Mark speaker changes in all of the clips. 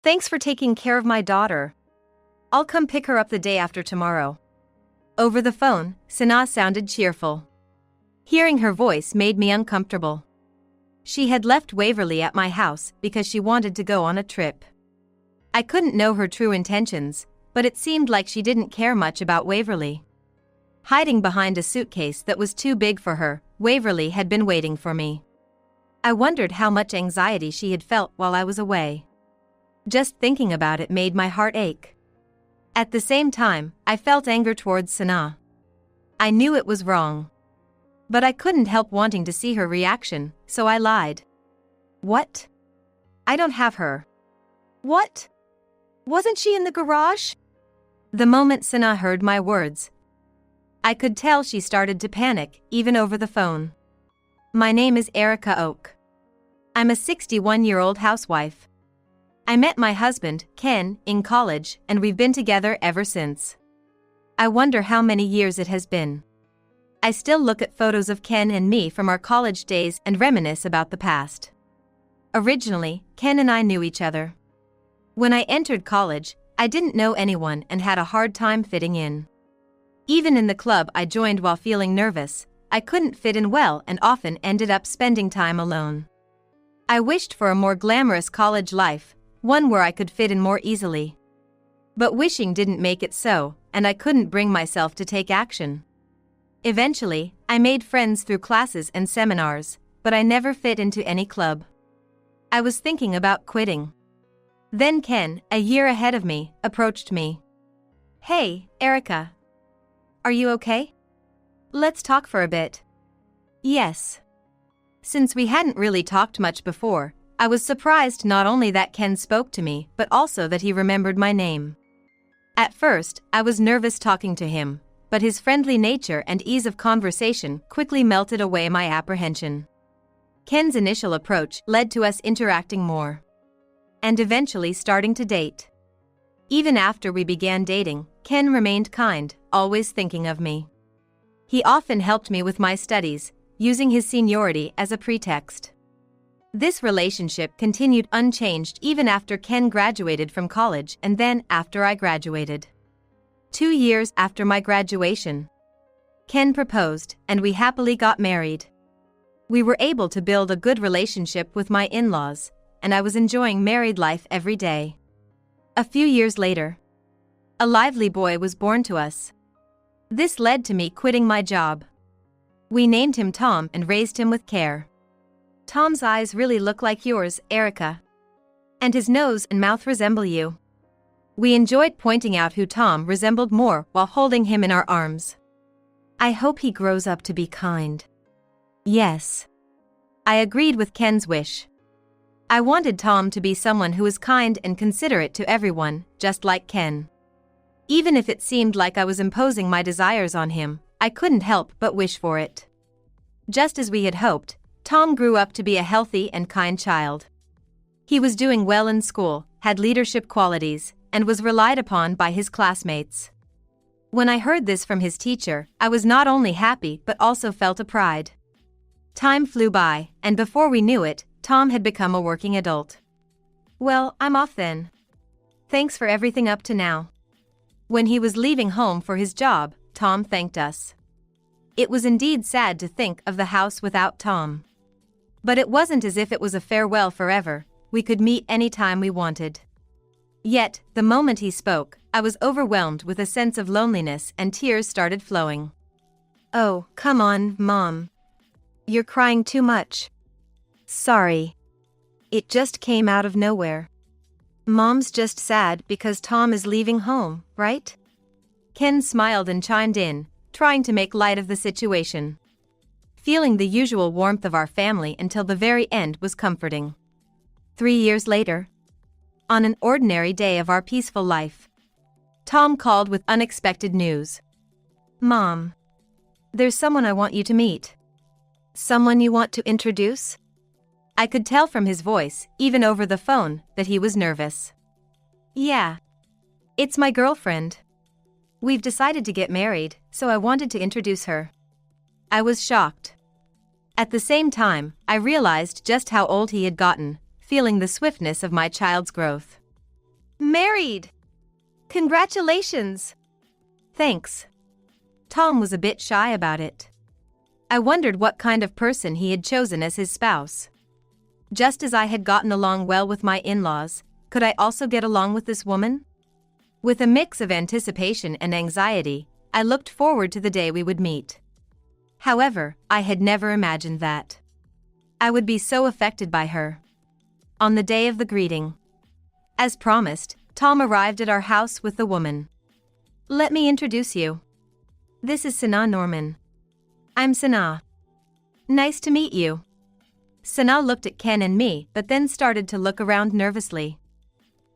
Speaker 1: Thanks for taking care of my daughter. I'll come pick her up the day after tomorrow. Over the phone, Sana sounded cheerful. Hearing her voice made me uncomfortable. She had left Waverly at my house because she wanted to go on a trip. I couldn't know her true intentions, but it seemed like she didn't care much about Waverly. Hiding behind a suitcase that was too big for her, Waverly had been waiting for me. I wondered how much anxiety she had felt while I was away. Just thinking about it made my heart ache. At the same time, I felt anger towards Sana. I knew it was wrong. But I couldn't help wanting to see her reaction, so I lied. What? I don't have her. What? Wasn't she in the garage? The moment Sana heard my words, I could tell she started to panic, even over the phone. My name is Erica Oak. I'm a 61-year-old housewife. I met my husband, Ken, in college, and we've been together ever since. I wonder how many years it has been. I still look at photos of Ken and me from our college days and reminisce about the past. Originally, Ken and I knew each other. When I entered college, I didn't know anyone and had a hard time fitting in. Even in the club I joined while feeling nervous, I couldn't fit in well and often ended up spending time alone. I wished for a more glamorous college life, one where I could fit in more easily. But wishing didn't make it so, and I couldn't bring myself to take action. Eventually, I made friends through classes and seminars, but I never fit into any club. I was thinking about quitting. Then Ken, a year ahead of me, approached me. Hey, Erica. Are you okay? Let's talk for a bit. Yes. Since we hadn't really talked much before, I was surprised not only that Ken spoke to me but also that he remembered my name. At first, I was nervous talking to him, but his friendly nature and ease of conversation quickly melted away my apprehension. Ken's initial approach led to us interacting more. And eventually starting to date. Even after we began dating, Ken remained kind, always thinking of me. He often helped me with my studies, using his seniority as a pretext. This relationship continued unchanged even after Ken graduated from college and then after I graduated. 2 years after my graduation, Ken proposed and we happily got married. We were able to build a good relationship with my in-laws, and I was enjoying married life every day. A few years later, a lively boy was born to us. This led to me quitting my job. We named him Tom and raised him with care. Tom's eyes really look like yours, Erica. And his nose and mouth resemble you. We enjoyed pointing out who Tom resembled more while holding him in our arms. I hope he grows up to be kind. Yes. I agreed with Ken's wish. I wanted Tom to be someone who was kind and considerate to everyone, just like Ken. Even if it seemed like I was imposing my desires on him, I couldn't help but wish for it. Just as we had hoped, Tom grew up to be a healthy and kind child. He was doing well in school, had leadership qualities, and was relied upon by his classmates. When I heard this from his teacher, I was not only happy but also felt a pride. Time flew by, and before we knew it, Tom had become a working adult. Well, I'm off then. Thanks for everything up to now. When he was leaving home for his job, Tom thanked us. It was indeed sad to think of the house without Tom. But it wasn't as if it was a farewell forever, we could meet any time we wanted. Yet, the moment he spoke, I was overwhelmed with a sense of loneliness and tears started flowing. Oh, come on, Mom. You're crying too much. Sorry. It just came out of nowhere. Mom's just sad because Tom is leaving home, right? Ken smiled and chimed in, trying to make light of the situation. Feeling the usual warmth of our family until the very end was comforting. 3 years later, on an ordinary day of our peaceful life, Tom called with unexpected news. Mom, there's someone I want you to meet. Someone you want to introduce? I could tell from his voice, even over the phone, that he was nervous. Yeah. It's my girlfriend. We've decided to get married, so I wanted to introduce her. I was shocked. At the same time, I realized just how old he had gotten, feeling the swiftness of my child's growth. Married! Congratulations! Thanks. Tom was a bit shy about it. I wondered what kind of person he had chosen as his spouse. Just as I had gotten along well with my in-laws, could I also get along with this woman? With a mix of anticipation and anxiety, I looked forward to the day we would meet. However, I had never imagined that I would be so affected by her. On the day of the greeting, as promised, Tom arrived at our house with the woman. Let me introduce you. This is Sanaa Norman. I'm Sanaa. Nice to meet you. Sanaa looked at Ken and me but then started to look around nervously.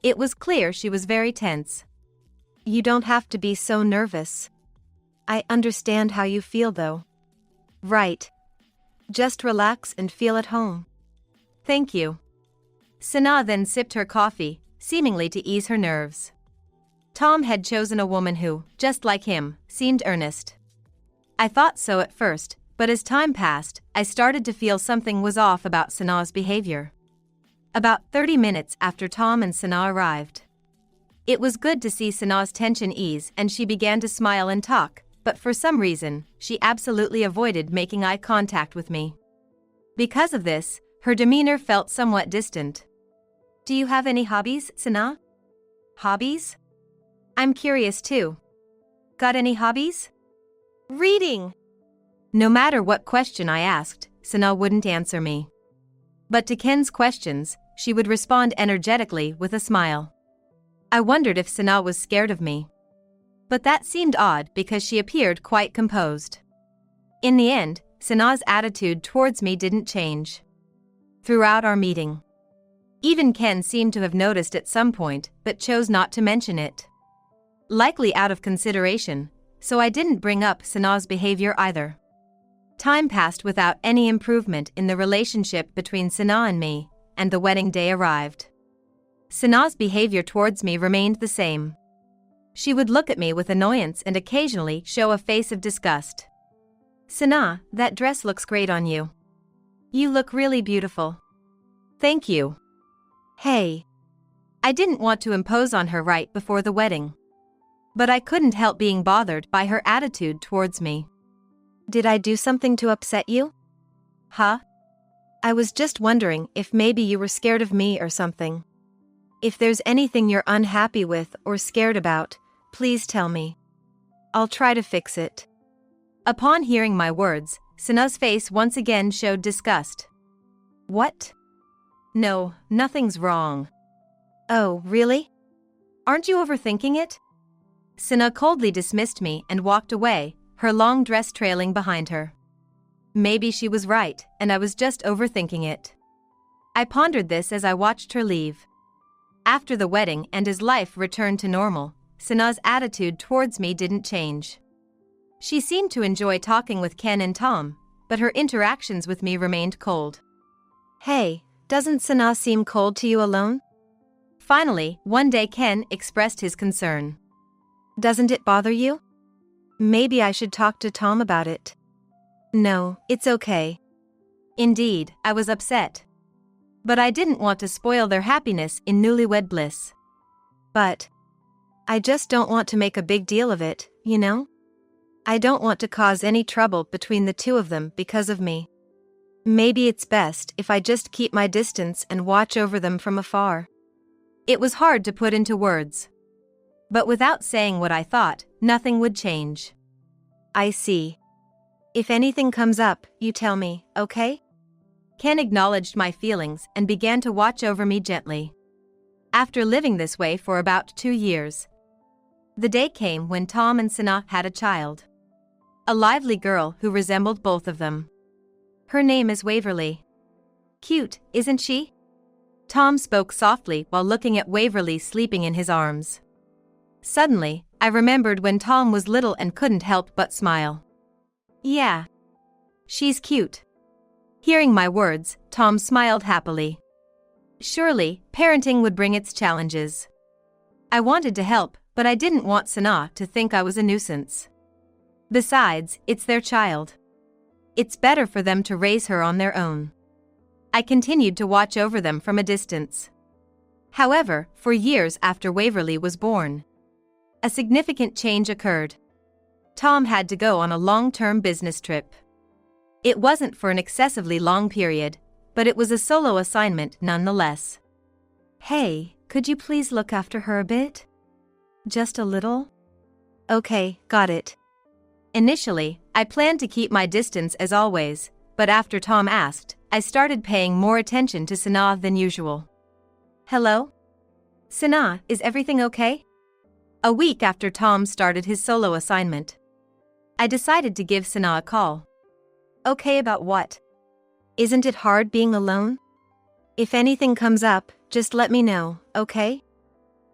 Speaker 1: It was clear she was very tense. You don't have to be so nervous. I understand how you feel though. Right. Just relax and feel at home. Thank you. Sanaa then sipped her coffee, seemingly to ease her nerves. Tom had chosen a woman who, just like him, seemed earnest. I thought so at first, but as time passed, I started to feel something was off about Sanaa's behavior. About 30 minutes after Tom and Sanaa arrived. It was good to see Sanaa's tension ease and she began to smile and talk, but for some reason, she absolutely avoided making eye contact with me. Because of this, her demeanor felt somewhat distant. Do you have any hobbies, Sanaa? Hobbies? I'm curious too. Got any hobbies? Reading. No matter what question I asked, Sanaa wouldn't answer me. But to Ken's questions, she would respond energetically with a smile. I wondered if Sanaa was scared of me. But that seemed odd because she appeared quite composed. In the end, Sanaa's attitude towards me didn't change throughout our meeting. Even Ken seemed to have noticed at some point, but chose not to mention it. Likely out of consideration, so I didn't bring up Sanaa's behavior either. Time passed without any improvement in the relationship between Sanaa and me, and the wedding day arrived. Sanaa's behavior towards me remained the same. She would look at me with annoyance and occasionally show a face of disgust. Sanaa, that dress looks great on you. You look really beautiful. Thank you. Hey. I didn't want to impose on her right before the wedding. But I couldn't help being bothered by her attitude towards me. Did I do something to upset you? Huh? I was just wondering if maybe you were scared of me or something. If there's anything you're unhappy with or scared about, please tell me. I'll try to fix it. Upon hearing my words, Sanaa's face once again showed disgust. What? No, nothing's wrong. Oh, really? Aren't you overthinking it? Sanaa coldly dismissed me and walked away, her long dress trailing behind her. Maybe she was right, and I was just overthinking it. I pondered this as I watched her leave. After the wedding and as life returned to normal, Sanaa's attitude towards me didn't change. She seemed to enjoy talking with Ken and Tom, but her interactions with me remained cold. Hey, doesn't Sanaa seem cold to you alone? Finally, one day Ken expressed his concern. Doesn't it bother you? Maybe I should talk to Tom about it. No, it's okay. Indeed, I was upset. But I didn't want to spoil their happiness in newlywed bliss. But I just don't want to make a big deal of it, you know? I don't want to cause any trouble between the two of them because of me. Maybe it's best if I just keep my distance and watch over them from afar. It was hard to put into words. But without saying what I thought, nothing would change. I see. If anything comes up, you tell me, okay? Ken acknowledged my feelings and began to watch over me gently. After living this way for about 2 years, the day came when Tom and Sanaa had a child. A lively girl who resembled both of them. Her name is Waverly. Cute, isn't she? Tom spoke softly while looking at Waverly sleeping in his arms. Suddenly, I remembered when Tom was little and couldn't help but smile. Yeah. She's cute. Hearing my words, Tom smiled happily. Surely, parenting would bring its challenges. I wanted to help, but I didn't want Sanaa to think I was a nuisance. Besides, it's their child. It's better for them to raise her on their own. I continued to watch over them from a distance. However, for years after Waverly was born, a significant change occurred. Tom had to go on a long-term business trip. It wasn't for an excessively long period, but it was a solo assignment nonetheless. Hey, could you please look after her a bit? Just a little? Okay, got it. Initially, I planned to keep my distance as always, but after Tom asked, I started paying more attention to Sanaa than usual. Hello? Sanaa, is everything okay? A week after Tom started his solo assignment, I decided to give Sanaa a call. Okay, about what? Isn't it hard being alone? If anything comes up, just let me know, okay?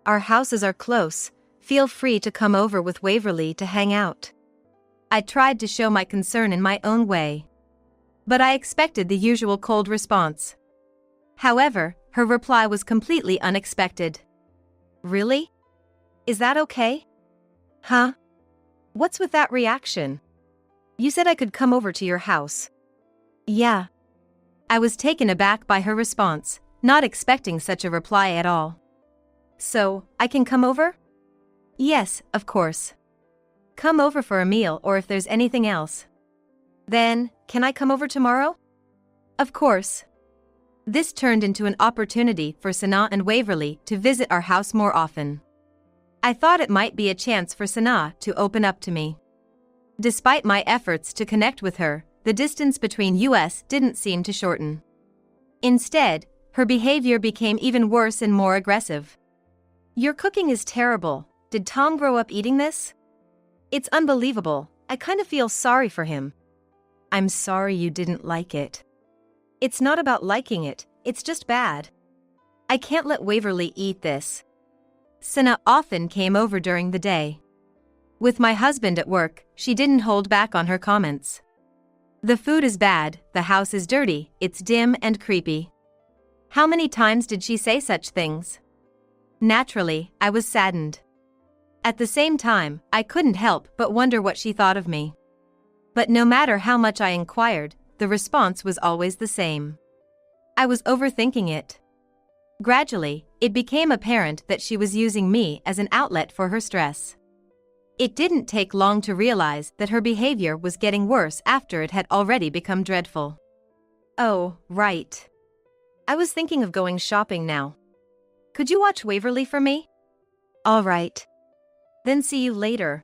Speaker 1: Our houses are close, feel free to come over with Waverly to hang out. I tried to show my concern in my own way, but I expected the usual cold response. However, her reply was completely unexpected. Really? Is that okay? Huh? What's with that reaction? You said I could come over to your house. Yeah. I was taken aback by her response, not expecting such a reply at all. So, I can come over? Yes, of course. Come over for a meal or if there's anything else. Then, can I come over tomorrow? Of course. This turned into an opportunity for Sanaa and Waverly to visit our house more often. I thought it might be a chance for Sanaa to open up to me. Despite my efforts to connect with her, the distance between us didn't seem to shorten. Instead, her behavior became even worse and more aggressive. Your cooking is terrible. Did Tom grow up eating this? It's unbelievable. I kind of feel sorry for him. I'm sorry you didn't like it. It's not about liking it, it's just bad. I can't let Waverly eat this. Sanaa often came over during the day. With my husband at work, she didn't hold back on her comments. The food is bad, the house is dirty, it's dim and creepy. How many times did she say such things? Naturally, I was saddened. At the same time, I couldn't help but wonder what she thought of me. But no matter how much I inquired, the response was always the same. I was overthinking it. Gradually, it became apparent that she was using me as an outlet for her stress. It didn't take long to realize that her behavior was getting worse after it had already become dreadful. Oh, right. I was thinking of going shopping now. Could you watch Waverly for me? All right. Then see you later.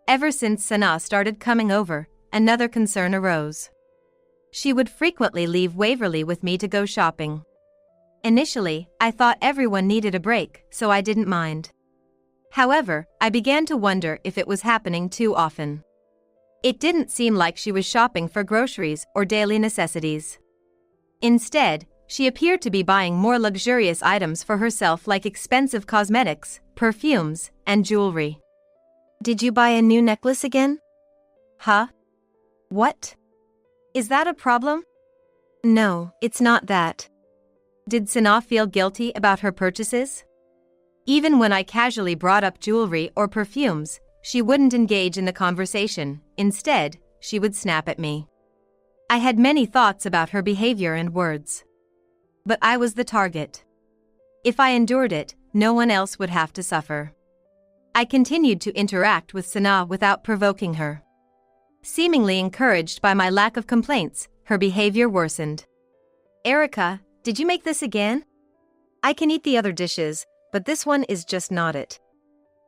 Speaker 1: Ever since Sanaa started coming over, another concern arose. She would frequently leave Waverly with me to go shopping. Initially, I thought everyone needed a break, so I didn't mind. However, I began to wonder if it was happening too often. It didn't seem like she was shopping for groceries or daily necessities. Instead, she appeared to be buying more luxurious items for herself like expensive cosmetics, perfumes, and jewelry. Did you buy a new necklace again? Huh? What? Is that a problem? No, it's not that. Did Sanaa feel guilty about her purchases? Even when I casually brought up jewelry or perfumes, she wouldn't engage in the conversation. Instead, she would snap at me. I had many thoughts about her behavior and words. But I was the target. If I endured it, no one else would have to suffer. I continued to interact with Sanaa without provoking her. Seemingly encouraged by my lack of complaints, her behavior worsened. Erica, did you make this again? I can eat the other dishes, but this one is just not it.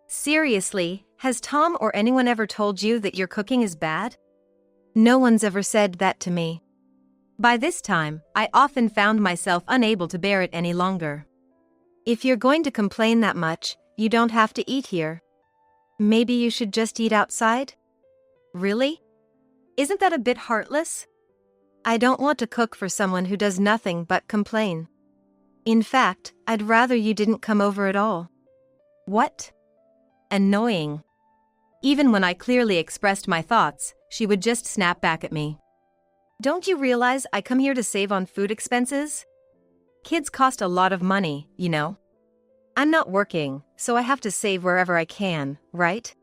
Speaker 1: Seriously, has Tom or anyone ever told you that your cooking is bad? No one's ever said that to me. By this time, I often found myself unable to bear it any longer. If you're going to complain that much, you don't have to eat here. Maybe you should just eat outside? Really? Isn't that a bit heartless? I don't want to cook for someone who does nothing but complain. In fact, I'd rather you didn't come over at all. What? Annoying. Even when I clearly expressed my thoughts, she would just snap back at me. Don't you realize I come here to save on food expenses? Kids cost a lot of money, you know. I'm not working, so I have to save wherever I can, right?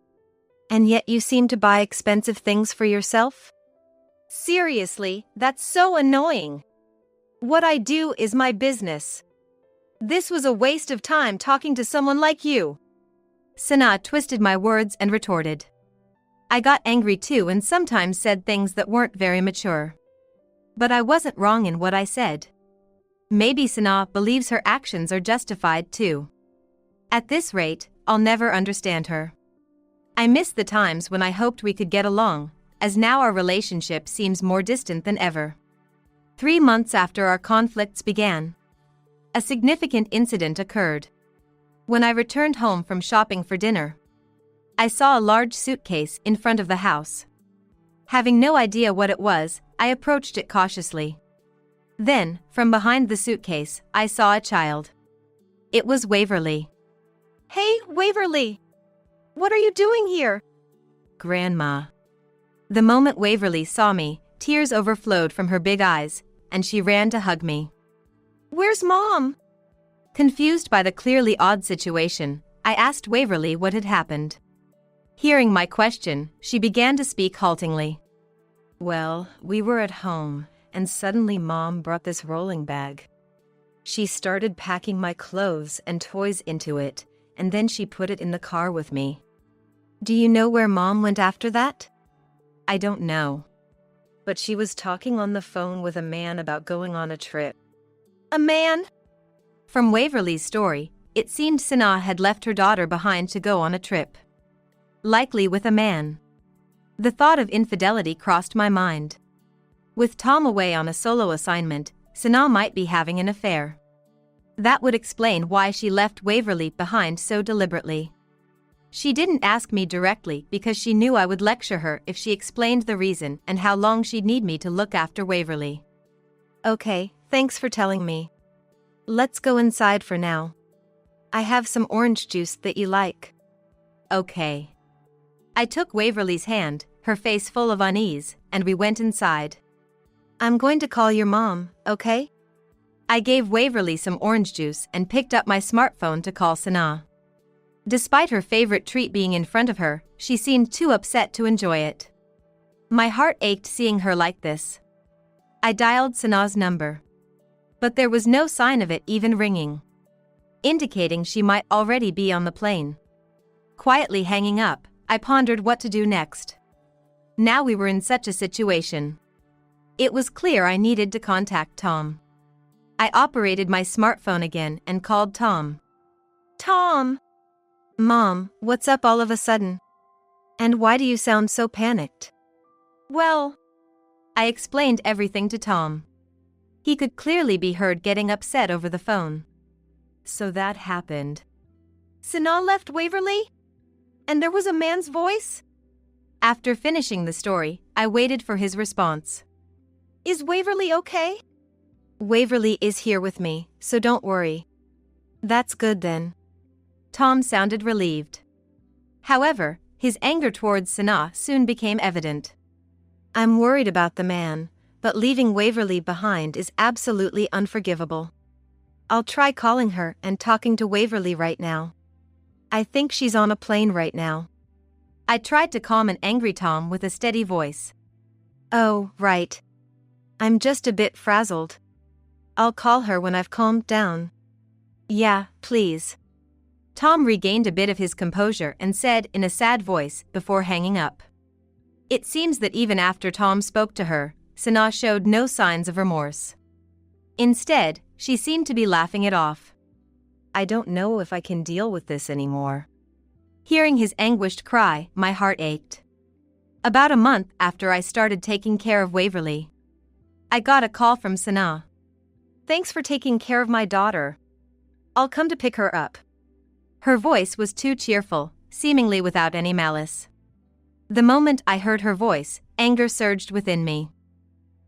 Speaker 1: And yet you seem to buy expensive things for yourself? Seriously, that's so annoying. What I do is my business. This was a waste of time talking to someone like you. Sana twisted my words and retorted. I got angry too and sometimes said things that weren't very mature. But I wasn't wrong in what I said. Maybe Sana believes her actions are justified too. At this rate, I'll never understand her. I miss the times when I hoped we could get along, as now our relationship seems more distant than ever. 3 months after our conflicts began, a significant incident occurred. When I returned home from shopping for dinner, I saw a large suitcase in front of the house. Having no idea what it was, I approached it cautiously. Then, from behind the suitcase, I saw a child. It was Waverly. Hey, Waverly! What are you doing here? Grandma. The moment Waverly saw me, tears overflowed from her big eyes, and she ran to hug me. Where's Mom? Confused by the clearly odd situation, I asked Waverly what had happened. Hearing my question, she began to speak haltingly. Well, we were at home, and suddenly Mom brought this rolling bag. She started packing my clothes and toys into it, and then she put it in the car with me. Do you know where Mom went after that? I don't know. But she was talking on the phone with a man about going on a trip. A man? From Waverly's story, it seemed Sana had left her daughter behind to go on a trip. Likely with a man. The thought of infidelity crossed my mind. With Tom away on a solo assignment, Sana might be having an affair. That would explain why she left Waverly behind so deliberately. She didn't ask me directly because she knew I would lecture her if she explained the reason and how long she'd need me to look after Waverly. Okay, thanks for telling me. Let's go inside for now. I have some orange juice that you like. Okay. I took Waverly's hand, her face full of unease, and we went inside. I'm going to call your mom, okay? I gave Waverly some orange juice and picked up my smartphone to call Sana. Despite her favorite treat being in front of her, she seemed too upset to enjoy it. My heart ached seeing her like this. I dialed Sana's number. But there was no sign of it even ringing, indicating she might already be on the plane. Quietly hanging up, I pondered what to do next. Now we were in such a situation. It was clear I needed to contact Tom. I operated my smartphone again and called Tom. Tom! Mom, what's up all of a sudden? And why do you sound so panicked? Well, I explained everything to Tom. He could clearly be heard getting upset over the phone. So that happened. Sana left Waverly? And there was a man's voice? After finishing the story, I waited for his response. Is Waverly okay? Waverly is here with me, so don't worry. That's good then. Tom sounded relieved. However, his anger towards Sana soon became evident. I'm worried about the man, but leaving Waverly behind is absolutely unforgivable. I'll try calling her and talking to Waverly right now. I think she's on a plane right now. I tried to calm an angry Tom with a steady voice. Oh, right. I'm just a bit frazzled. I'll call her when I've calmed down. Yeah, please. Tom regained a bit of his composure and said in a sad voice before hanging up. It seems that even after Tom spoke to her, Sana showed no signs of remorse. Instead, she seemed to be laughing it off. I don't know if I can deal with this anymore. Hearing his anguished cry, my heart ached. About a month after I started taking care of Waverly, I got a call from Sana. Thanks for taking care of my daughter. I'll come to pick her up. Her voice was too cheerful, seemingly without any malice. The moment I heard her voice, anger surged within me.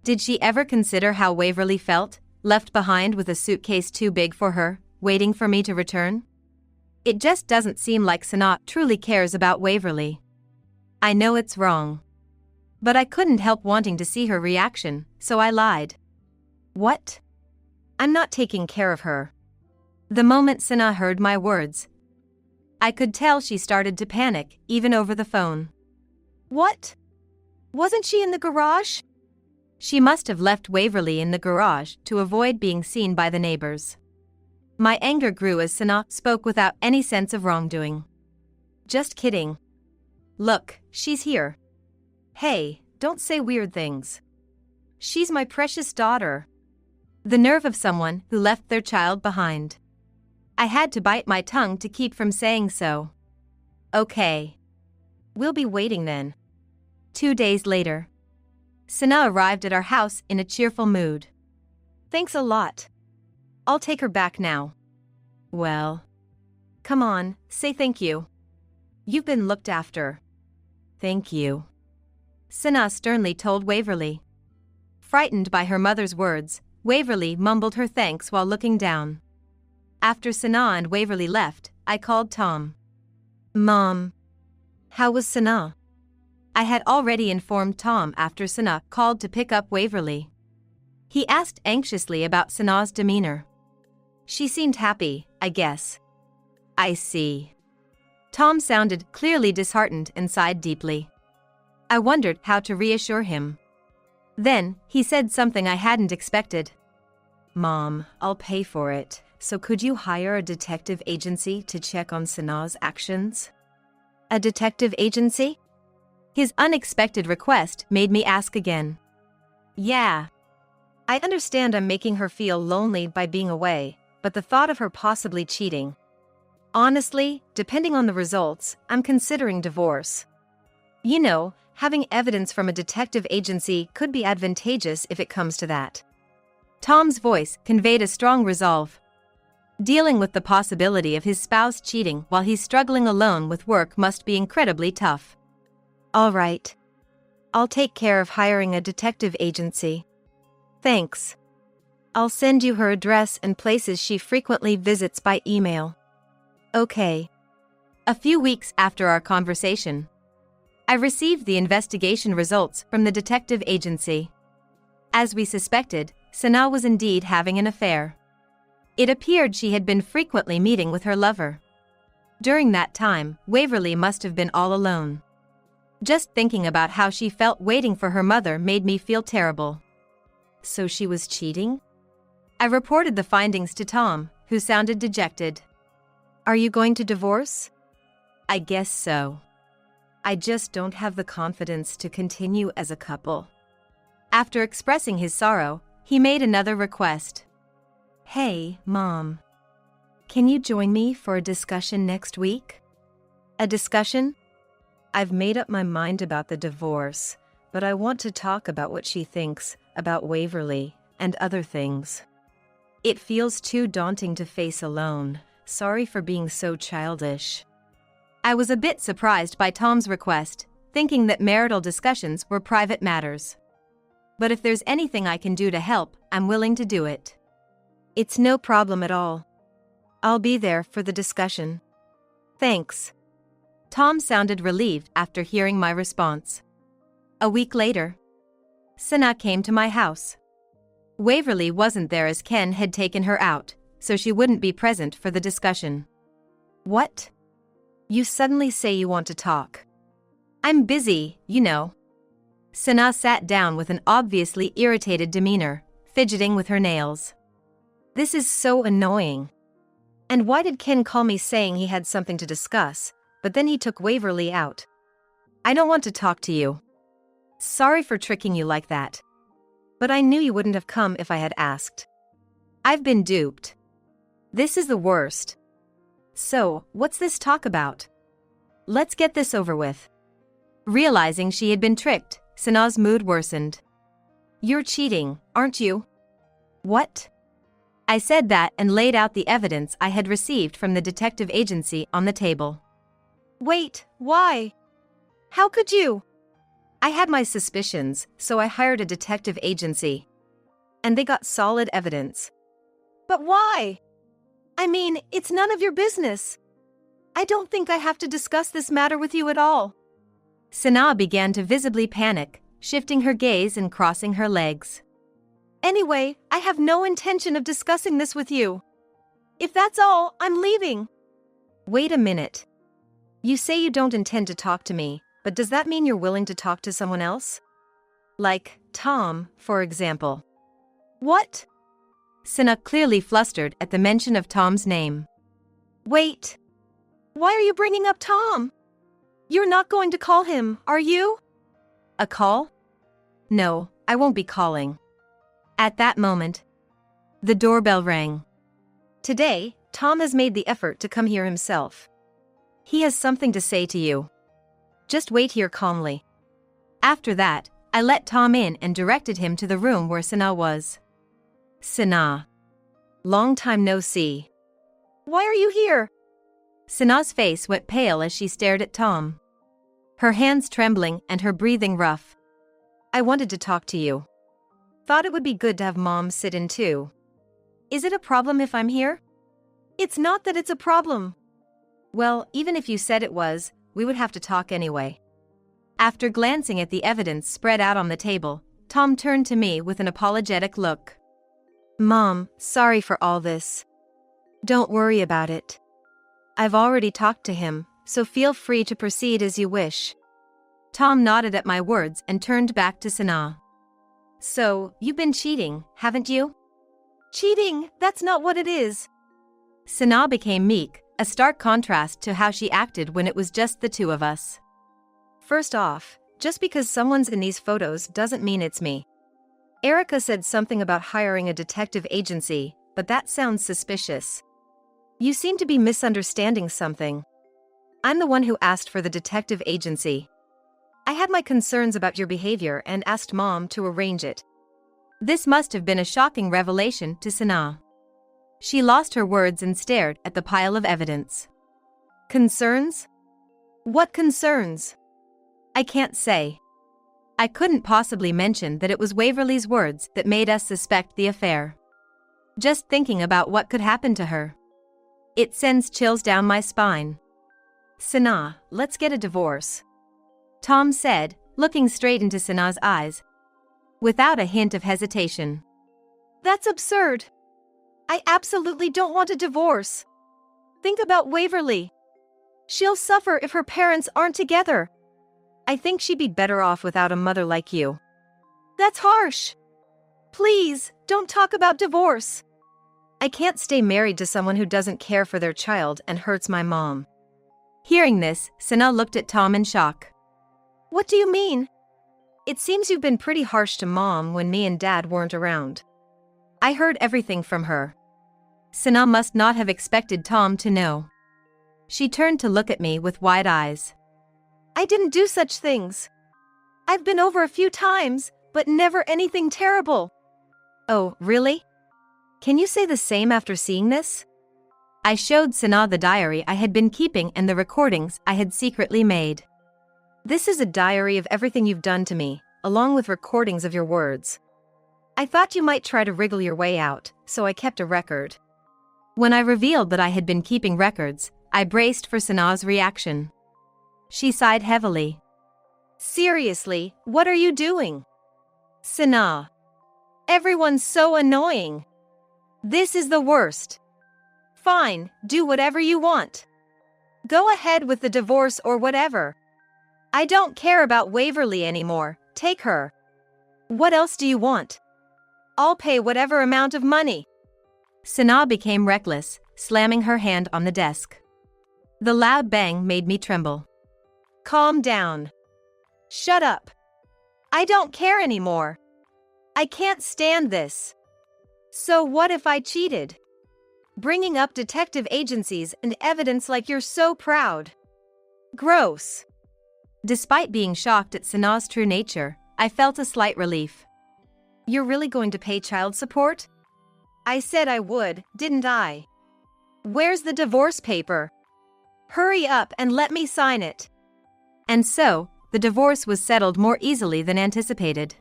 Speaker 1: Did she ever consider how Waverly felt, left behind with a suitcase too big for her, waiting for me to return? It just doesn't seem like Sana truly cares about Waverly. I know it's wrong. But I couldn't help wanting to see her reaction, so I lied. What? I'm not taking care of her. The moment Sana heard my words, I could tell she started to panic, even over the phone. What? Wasn't she in the garage? She must have left Waverly in the garage to avoid being seen by the neighbors. My anger grew as Sana spoke without any sense of wrongdoing. Just kidding. Look, she's here. Hey, don't say weird things. She's my precious daughter. The nerve of someone who left their child behind. I had to bite my tongue to keep from saying so. Okay. We'll be waiting then. 2 days later. Sana arrived at our house in a cheerful mood. Thanks a lot. I'll take her back now. Well. Come on, say thank you. You've been looked after. Thank you. Sana sternly told Waverly. Frightened by her mother's words, Waverly mumbled her thanks while looking down. After Sana and Waverly left, I called Tom. Mom. How was Sana? I had already informed Tom after Sana called to pick up Waverly. He asked anxiously about Sana's demeanor. She seemed happy, I guess. I see. Tom sounded clearly disheartened and sighed deeply. I wondered how to reassure him. Then, he said something I hadn't expected. Mom, I'll pay for it, so could you hire a detective agency to check on Sana's actions? A detective agency? His unexpected request made me ask again. Yeah. I understand I'm making her feel lonely by being away, but the thought of her possibly cheating. Honestly, depending on the results, I'm considering divorce. You know, having evidence from a detective agency could be advantageous if it comes to that. Tom's voice conveyed a strong resolve. Dealing with the possibility of his spouse cheating while he's struggling alone with work must be incredibly tough. All right. I'll take care of hiring a detective agency. Thanks. I'll send you her address and places she frequently visits by email. Okay. A few weeks after our conversation, I received the investigation results from the detective agency. As we suspected, Sana was indeed having an affair. It appeared she had been frequently meeting with her lover. During that time, Waverly must have been all alone. Just thinking about how she felt waiting for her mother made me feel terrible. So she was cheating? I reported the findings to Tom, who sounded dejected. Are you going to divorce? I guess so. I just don't have the confidence to continue as a couple. After expressing his sorrow, he made another request. Hey, Mom. Can you join me for a discussion next week? A discussion? I've made up my mind about the divorce, but I want to talk about what she thinks about Waverly and other things. It feels too daunting to face alone. Sorry for being so childish. I was a bit surprised by Tom's request, thinking that marital discussions were private matters. But if there's anything I can do to help, I'm willing to do it. It's no problem at all. I'll be there for the discussion. Thanks. Tom sounded relieved after hearing my response. A week later, Sana came to my house. Waverly wasn't there as Ken had taken her out, so she wouldn't be present for the discussion. What? You suddenly say you want to talk. I'm busy, you know. Sana sat down with an obviously irritated demeanor, fidgeting with her nails. This is so annoying. And why did Ken call me saying he had something to discuss, but then he took Waverly out? I don't want to talk to you. Sorry for tricking you like that. But I knew you wouldn't have come if I had asked. I've been duped. This is the worst. So, what's this talk about? Let's get this over with. Realizing she had been tricked, Sana's mood worsened. You're cheating, aren't you? What? I said that and laid out the evidence I had received from the detective agency on the table. Wait, why? How could you? I had my suspicions, so I hired a detective agency. And they got solid evidence. But why? I mean, it's none of your business. I don't think I have to discuss this matter with you at all. Sana began to visibly panic, shifting her gaze and crossing her legs. Anyway, I have no intention of discussing this with you. If that's all, I'm leaving. Wait a minute. You say you don't intend to talk to me, but does that mean you're willing to talk to someone else? Like Tom, for example. What? Sana clearly flustered at the mention of Tom's name.
Speaker 2: Wait. Why are you bringing up Tom? You're not going to call him, are you?
Speaker 1: A call? No, I won't be calling. At that moment, the doorbell rang. Today, Tom has made the effort to come here himself. He has something to say to you. Just wait here calmly. After that, I let Tom in and directed him to the room where Sana was. Sana. Long time no see.
Speaker 2: Why are you here?
Speaker 1: Sana's face went pale as she stared at Tom. Her hands trembling and her breathing rough. I wanted to talk to you. Thought it would be good to have Mom sit in too. Is it a problem if I'm here?
Speaker 2: It's not that it's a problem.
Speaker 1: Well, even if you said it was, we would have to talk anyway. After glancing at the evidence spread out on the table, Tom turned to me with an apologetic look. Mom, sorry for all this. Don't worry about it. I've already talked to him, so feel free to proceed as you wish. Tom nodded at my words and turned back to Sana. So, you've been cheating, haven't you?
Speaker 2: Cheating, that's not what it is.
Speaker 1: Sana became meek, a stark contrast to how she acted when it was just the two of us. First off, just because someone's in these photos doesn't mean it's me. Erica said something about hiring a detective agency, but that sounds suspicious. You seem to be misunderstanding something. I'm the one who asked for the detective agency. I had my concerns about your behavior and asked Mom to arrange it. This must have been a shocking revelation to Sana. She lost her words and stared at the pile of evidence. Concerns? What concerns? I can't say. I couldn't possibly mention that it was Waverly's words that made us suspect the affair. Just thinking about what could happen to her. It sends chills down my spine. Sana, let's get a divorce. Tom said, looking straight into Sana's eyes. Without a hint of hesitation.
Speaker 2: That's absurd. I absolutely don't want a divorce. Think about Waverly. She'll suffer if her parents aren't together.
Speaker 1: I think she'd be better off without a mother like you.
Speaker 2: That's harsh. Please, don't talk about divorce.
Speaker 1: I can't stay married to someone who doesn't care for their child and hurts my mom. Hearing this, Sana looked at Tom in shock.
Speaker 2: What do you mean?
Speaker 1: It seems you've been pretty harsh to Mom when me and Dad weren't around. I heard everything from her. Sana must not have expected Tom to know. She turned to look at me with wide eyes.
Speaker 2: I didn't do such things. I've been over a few times, but never anything terrible.
Speaker 1: Oh, really? Can you say the same after seeing this? I showed Sana the diary I had been keeping and the recordings I had secretly made. This is a diary of everything you've done to me, along with recordings of your words. I thought you might try to wriggle your way out, so I kept a record. When I revealed that I had been keeping records, I braced for Sana's reaction. She sighed heavily.
Speaker 2: Seriously, what are you doing?
Speaker 1: Sana.
Speaker 2: Everyone's so annoying. This is the worst. Fine, do whatever you want. Go ahead with the divorce or whatever. I don't care about Waverly anymore, take her. What else do you want? I'll pay whatever amount of money.
Speaker 1: Sana became reckless, slamming her hand on the desk. The loud bang made me tremble.
Speaker 2: Calm down. Shut up. I don't care anymore. I can't stand this. So what if I cheated? Bringing up detective agencies and evidence like you're so proud. Gross.
Speaker 1: Despite being shocked at Sana's true nature, I felt a slight relief. You're really going to pay child support?
Speaker 2: I said I would, didn't I? Where's the divorce paper? Hurry up and let me sign it.
Speaker 1: And so, the divorce was settled more easily than anticipated.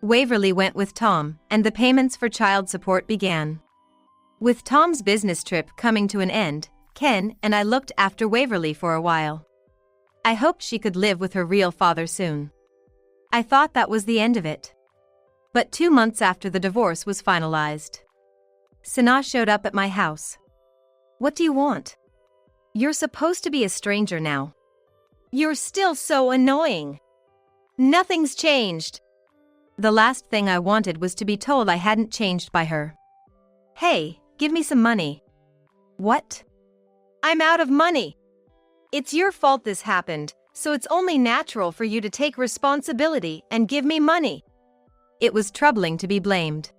Speaker 1: Waverly went with Tom, and the payments for child support began. With Tom's business trip coming to an end, Ken and I looked after Waverly for a while. I hoped she could live with her real father soon. I thought that was the end of it. But 2 months after the divorce was finalized, Sana showed up at my house. What do you want? You're supposed to be a stranger now.
Speaker 2: You're still so annoying. Nothing's changed.
Speaker 1: The last thing I wanted was to be told I hadn't changed by her. Hey, give me some money. What?
Speaker 2: I'm out of money. It's your fault this happened, so it's only natural for you to take responsibility and give me money.
Speaker 1: It was troubling to be blamed.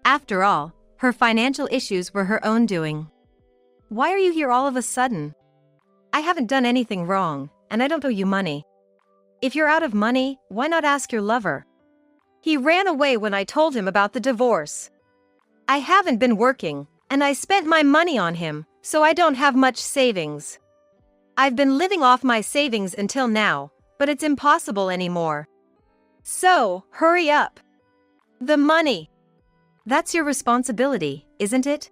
Speaker 1: After all, her financial issues were her own doing. Why are you here all of a sudden? I haven't done anything wrong, and I don't owe you money. If you're out of money, why not ask your lover?
Speaker 2: He ran away when I told him about the divorce. I haven't been working, and I spent my money on him, so I don't have much savings. I've been living off my savings until now, but it's impossible anymore. So, hurry up. The money.
Speaker 1: That's your responsibility, isn't it?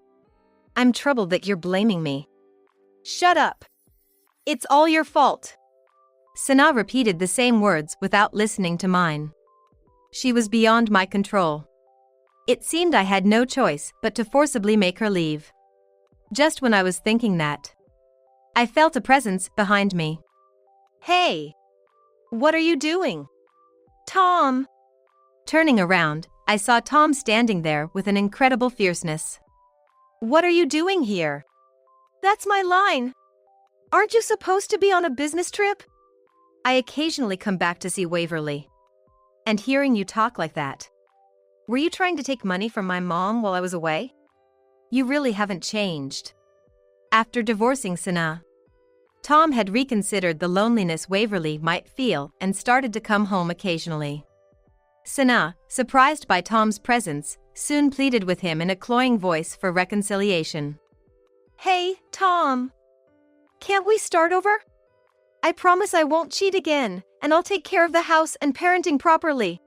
Speaker 1: I'm troubled that you're blaming me.
Speaker 2: Shut up. It's all your fault.
Speaker 1: Sana repeated the same words without listening to mine. She was beyond my control. It seemed I had no choice but to forcibly make her leave. Just when I was thinking that, I felt a presence behind me.
Speaker 2: Hey! What are you doing? Tom!
Speaker 1: Turning around, I saw Tom standing there with an incredible fierceness.
Speaker 2: What are you doing here? That's my line. Aren't you supposed to be on a business trip?
Speaker 1: I occasionally come back to see Waverly. And hearing you talk like that. Were you trying to take money from my mom while I was away? You really haven't changed. After divorcing Sana, Tom had reconsidered the loneliness Waverly might feel and started to come home occasionally. Sana, surprised by Tom's presence, soon pleaded with him in a cloying voice for reconciliation.
Speaker 2: Hey, Tom! Can't we start over? I promise I won't cheat again, and I'll take care of the house and parenting properly.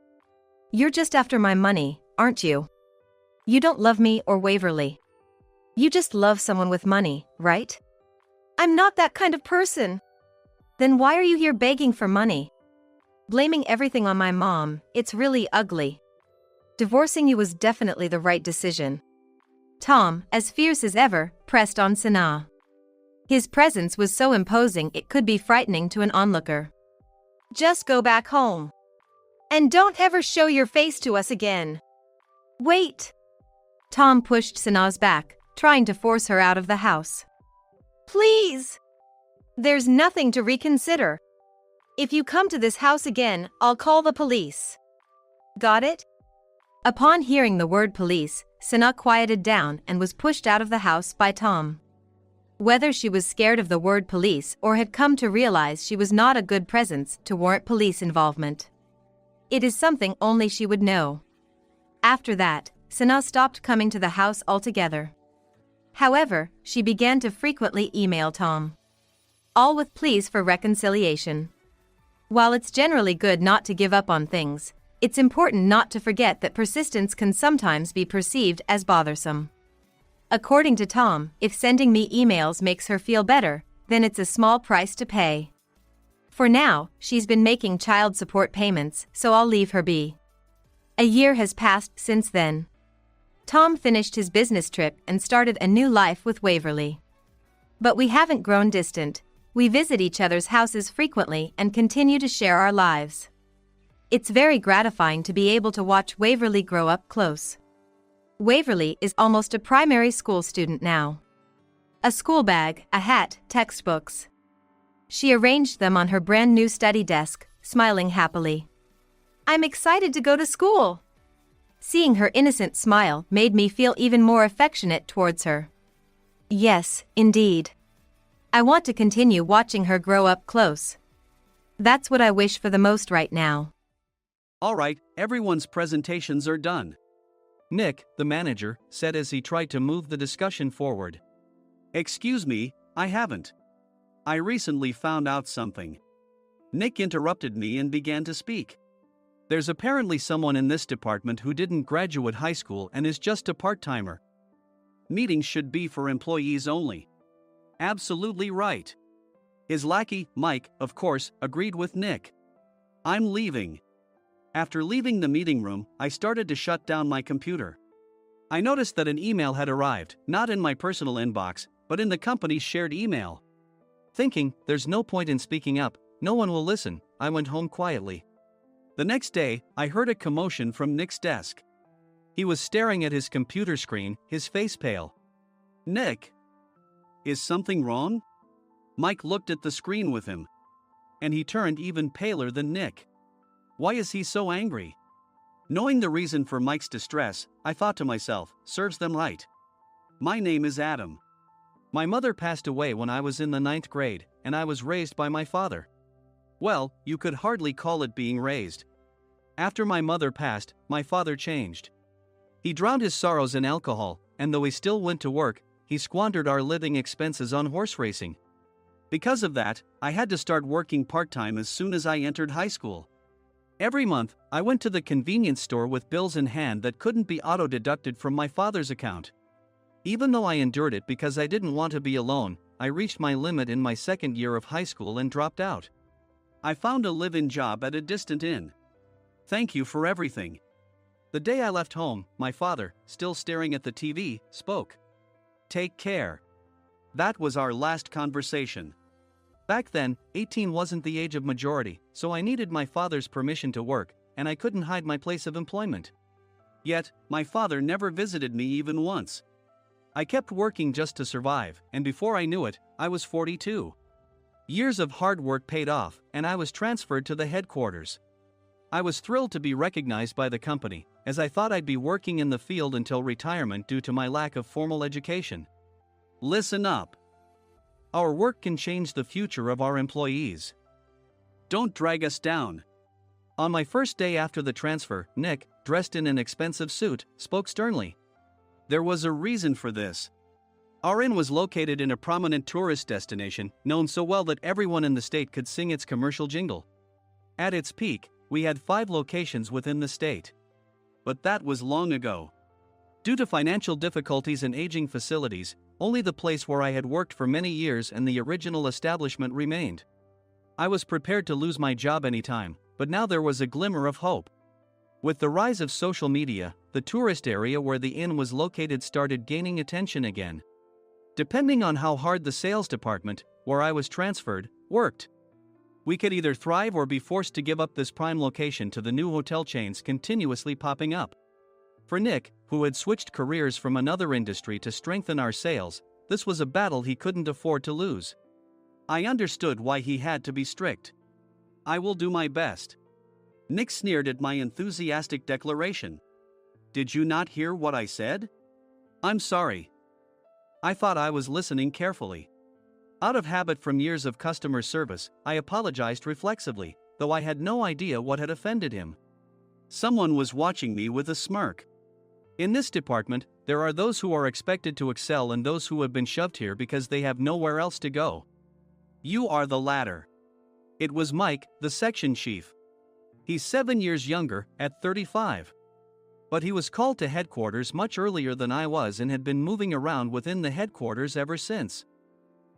Speaker 1: You're just after my money, aren't you? You don't love me or Waverly. You just love someone with money, right?
Speaker 2: I'm not that kind of person.
Speaker 1: Then why are you here begging for money? Blaming everything on my mom, it's really ugly. Divorcing you was definitely the right decision. Tom, as fierce as ever, pressed on Sana. His presence was so imposing it could be frightening to an onlooker.
Speaker 2: Just go back home. And don't ever show your face to us again. Wait!
Speaker 1: Tom pushed Sana's back, trying to force her out of the house.
Speaker 2: Please! There's nothing to reconsider. If you come to this house again, I'll call the police. Got it?
Speaker 1: Upon hearing the word police, Sana quieted down and was pushed out of the house by Tom. Whether she was scared of the word police or had come to realize she was not a good presence to warrant police involvement, it is something only she would know. After that, Sana stopped coming to the house altogether. However, she began to frequently email Tom, all with pleas for reconciliation. While it's generally good not to give up on things, it's important not to forget that persistence can sometimes be perceived as bothersome. According to Tom, if sending me emails makes her feel better, then it's a small price to pay. For now, she's been making child support payments, so I'll leave her be. A year has passed since then. Tom finished his business trip and started a new life with Waverly. But we haven't grown distant. We visit each other's houses frequently and continue to share our lives. It's very gratifying to be able to watch Waverly grow up close. Waverly is almost a primary school student now. A school bag, a hat, textbooks. She arranged them on her brand new study desk, smiling happily. I'm excited to go to school. Seeing her innocent smile made me feel even more affectionate towards her. Yes, indeed. I want to continue watching her grow up close. That's what I wish for the most right now.
Speaker 3: All right, everyone's presentations are done. Nick, the manager, said as he tried to move the discussion forward. Excuse me, I haven't. I recently found out something. Nick interrupted me and began to speak. There's apparently someone in this department who didn't graduate high school and is just a part-timer. Meetings should be for employees only. Absolutely right. His lackey, Mike, of course, agreed with Nick. I'm leaving. After leaving the meeting room, I started to shut down my computer. I noticed that an email had arrived, not in my personal inbox, but in the company's shared email. Thinking, there's no point in speaking up, no one will listen, I went home quietly. The next day, I heard a commotion from Nick's desk. He was staring at his computer screen, his face pale. "Nick, is something wrong?" Mike looked at the screen with him. And he turned even paler than Nick. Why is he so angry? Knowing the reason for Mike's distress, I thought to myself, serves them right. My name is Adam. My mother passed away when I was in the 9th grade, and I was raised by my father. Well, you could hardly call it being raised. After my mother passed, my father changed. He drowned his sorrows in alcohol, and though he still went to work, he squandered our living expenses on horse racing. Because of that, I had to start working part-time as soon as I entered high school. Every month, I went to the convenience store with bills in hand that couldn't be auto-deducted from my father's account. Even though I endured it because I didn't want to be alone, I reached my limit in my 2nd year of high school and dropped out. I found a live-in job at a distant inn. Thank you for everything. The day I left home, my father, still staring at the TV, spoke. Take care. That was our last conversation. Back then, 18 wasn't the age of majority, so I needed my father's permission to work, and I couldn't hide my place of employment. Yet, my father never visited me even once. I kept working just to survive, and before I knew it, I was 42. Years of hard work paid off, and I was transferred to the headquarters. I was thrilled to be recognized by the company, as I thought I'd be working in the field until retirement due to my lack of formal education. Listen up. Our work can change the future of our employees. Don't drag us down. On my first day after the transfer, Nick, dressed in an expensive suit, spoke sternly. There was a reason for this. Our inn was located in a prominent tourist destination, known so well that everyone in the state could sing its commercial jingle. At its peak, we had 5 locations within the state. But that was long ago. Due to financial difficulties and aging facilities, only the place where I had worked for many years and the original establishment remained. I was prepared to lose my job anytime, but now there was a glimmer of hope. With the rise of social media, the tourist area where the inn was located started gaining attention again. Depending on how hard the sales department, where I was transferred, worked, we could either thrive or be forced to give up this prime location to the new hotel chains continuously popping up. For Nick, who had switched careers from another industry to strengthen our sales, this was a battle he couldn't afford to lose. I understood why he had to be strict. I will do my best. Nick sneered at my enthusiastic declaration. Did you not hear what I said? I'm sorry. I thought I was listening carefully. Out of habit from years of customer service, I apologized reflexively, though I had no idea what had offended him. Someone was watching me with a smirk. In this department, there are those who are expected to excel and those who have been shoved here because they have nowhere else to go. You are the latter. It was Mike, the section chief. He's 7 years younger, at 35. But he was called to headquarters much earlier than I was and had been moving around within the headquarters ever since.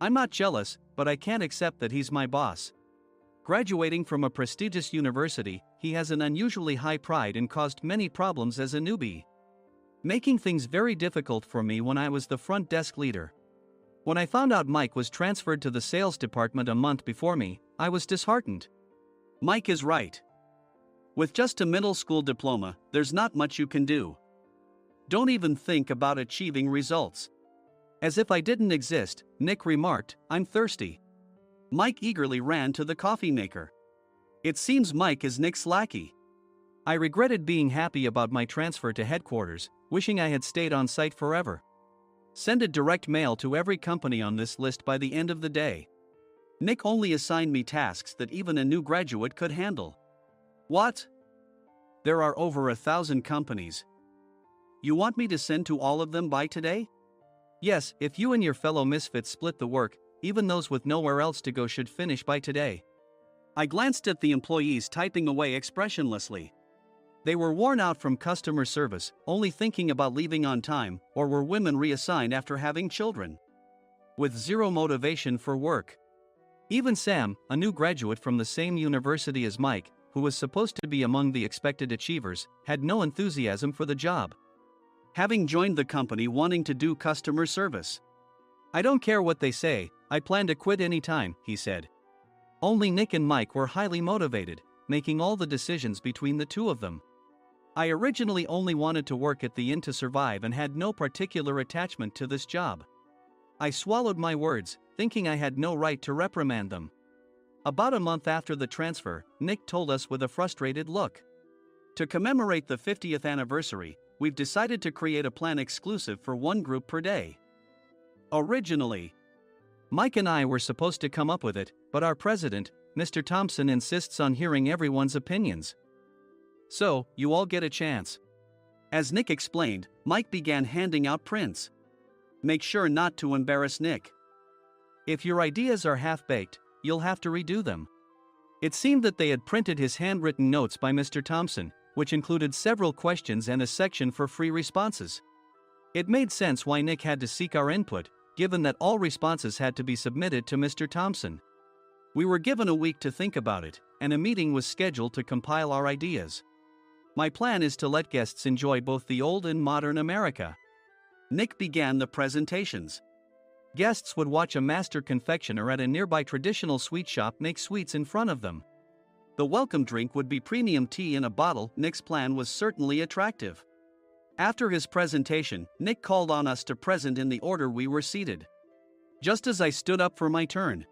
Speaker 3: I'm not jealous, but I can't accept that he's my boss. Graduating from a prestigious university, he has an unusually high pride and caused many problems as a newbie, making things very difficult for me when I was the front desk leader. When I found out Mike was transferred to the sales department a month before me, I was disheartened. Mike is right. With just a middle school diploma, there's not much you can do. Don't even think about achieving results. As if I didn't exist, Nick remarked, I'm thirsty. Mike eagerly ran to the coffee maker. It seems Mike is Nick's lackey. I regretted being happy about my transfer to headquarters, wishing I had stayed on site forever. Send a direct mail to every company on this list by the end of the day. Nick only assigned me tasks that even a new graduate could handle. What? There are over 1,000 companies. You want me to send to all of them by today? Yes, if you and your fellow misfits split the work, even those with nowhere else to go should finish by today. I glanced at the employees typing away expressionlessly. They were worn out from customer service, only thinking about leaving on time, or were women reassigned after having children, with zero motivation for work. Even Sam, a new graduate from the same university as Mike, who was supposed to be among the expected achievers, had no enthusiasm for the job, having joined the company wanting to do customer service. I don't care what they say, I plan to quit anytime, he said. Only Nick and Mike were highly motivated, making all the decisions between the two of them. I originally only wanted to work at the inn to survive and had no particular attachment to this job. I swallowed my words, thinking I had no right to reprimand them. About a month after the transfer, Nick told us with a frustrated look. To commemorate the 50th anniversary, we've decided to create a plan exclusive for one group per day. Originally, Mike and I were supposed to come up with it, but our president, Mr. Thompson, insists on hearing everyone's opinions. So, you all get a chance. As Nick explained, Mike began handing out prints. Make sure not to embarrass Nick. If your ideas are half-baked, you'll have to redo them. It seemed that they had printed his handwritten notes by Mr. Thompson, which included several questions and a section for free responses. It made sense why Nick had to seek our input, given that all responses had to be submitted to Mr. Thompson. We were given a week to think about it, and a meeting was scheduled to compile our ideas. My plan is to let guests enjoy both the old and modern America. Nick began the presentations. Guests would watch a master confectioner at a nearby traditional sweet shop make sweets in front of them. The welcome drink would be premium tea in a bottle. Nick's plan was certainly attractive. After his presentation, Nick called on us to present in the order we were seated. Just as I stood up for my turn.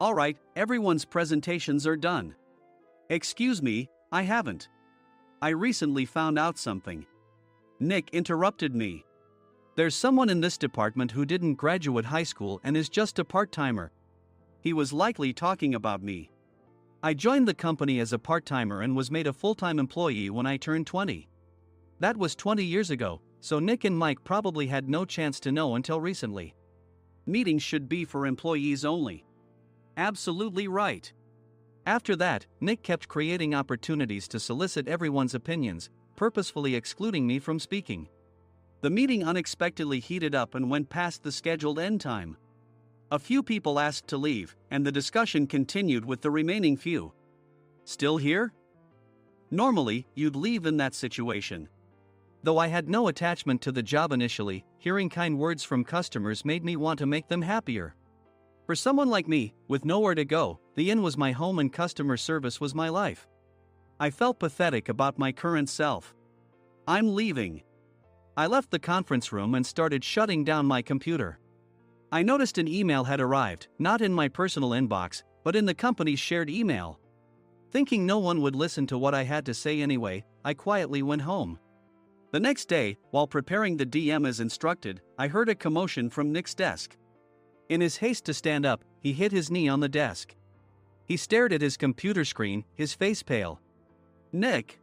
Speaker 3: All right, everyone's presentations are done. Excuse me, I haven't. I recently found out something. Nick interrupted me. There's someone in this department who didn't graduate high school and is just a part-timer. He was likely talking about me. I joined the company as a part-timer and was made a full-time employee when I turned 20. That was 20 years ago, so Nick and Mike probably had no chance to know until recently. Meetings should be for employees only. Absolutely right. After that, Nick kept creating opportunities to solicit everyone's opinions, purposefully excluding me from speaking. The meeting unexpectedly heated up and went past the scheduled end time. A few people asked to leave, and the discussion continued with the remaining few. Still here? Normally, you'd leave in that situation. Though I had no attachment to the job initially, hearing kind words from customers made me want to make them happier. For someone like me, with nowhere to go, the inn was my home and customer service was my life. I felt pathetic about my current self. I'm leaving. I left the conference room and started shutting down my computer. I noticed an email had arrived, not in my personal inbox, but in the company's shared email. Thinking no one would listen to what I had to say anyway, I quietly went home. The next day, while preparing the DM as instructed, I heard a commotion from Nick's desk. In his haste to stand up, he hit his knee on the desk. He stared at his computer screen, his face pale. Nick!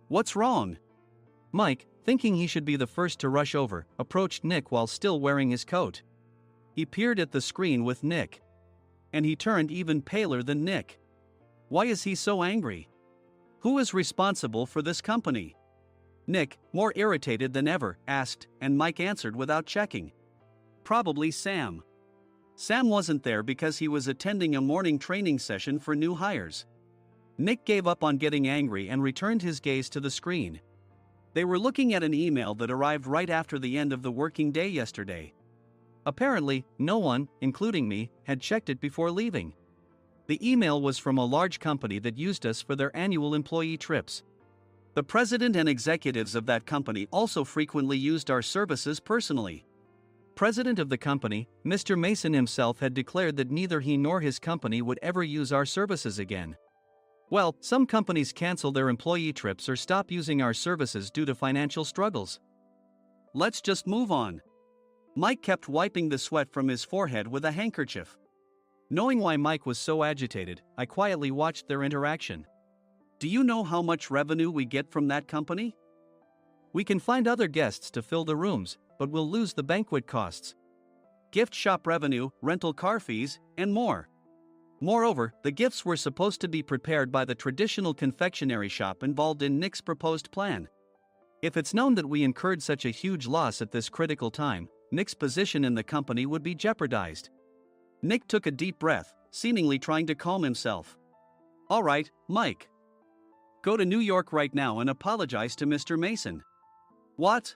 Speaker 3: What's wrong? Mike, thinking he should be the first to rush over, approached Nick while still wearing his coat. He peered at the screen with Nick. And he turned even paler than Nick. Why is he so angry? Who is responsible for this company? Nick, more irritated than ever, asked, and Mike answered without checking. Probably Sam. Sam wasn't there because he was attending a morning training session for new hires. Nick gave up on getting angry and returned his gaze to the screen. They were looking at an email that arrived right after the end of the working day yesterday. Apparently, no one, including me, had checked it before leaving. The email was from a large company that used us for their annual employee trips. The president and executives of that company also frequently used our services personally. President of the company, Mr. Mason himself, had declared that neither he nor his company would ever use our services again. Well, some companies cancel their employee trips or stop using our services due to financial struggles. Let's just move on. Mike kept wiping the sweat from his forehead with a handkerchief. Knowing why Mike was so agitated, I quietly watched their interaction. Do you know how much revenue we get from that company? We can find other guests to fill the rooms, but we'll lose the banquet costs, gift shop revenue, rental car fees, and more. Moreover, the gifts were supposed to be prepared by the traditional confectionery shop involved in Nick's proposed plan. If it's known that we incurred such a huge loss at this critical time, Nick's position in the company would be jeopardized. Nick took a deep breath, seemingly trying to calm himself. All right, Mike. Go to New York right now and apologize to Mr. Mason. What?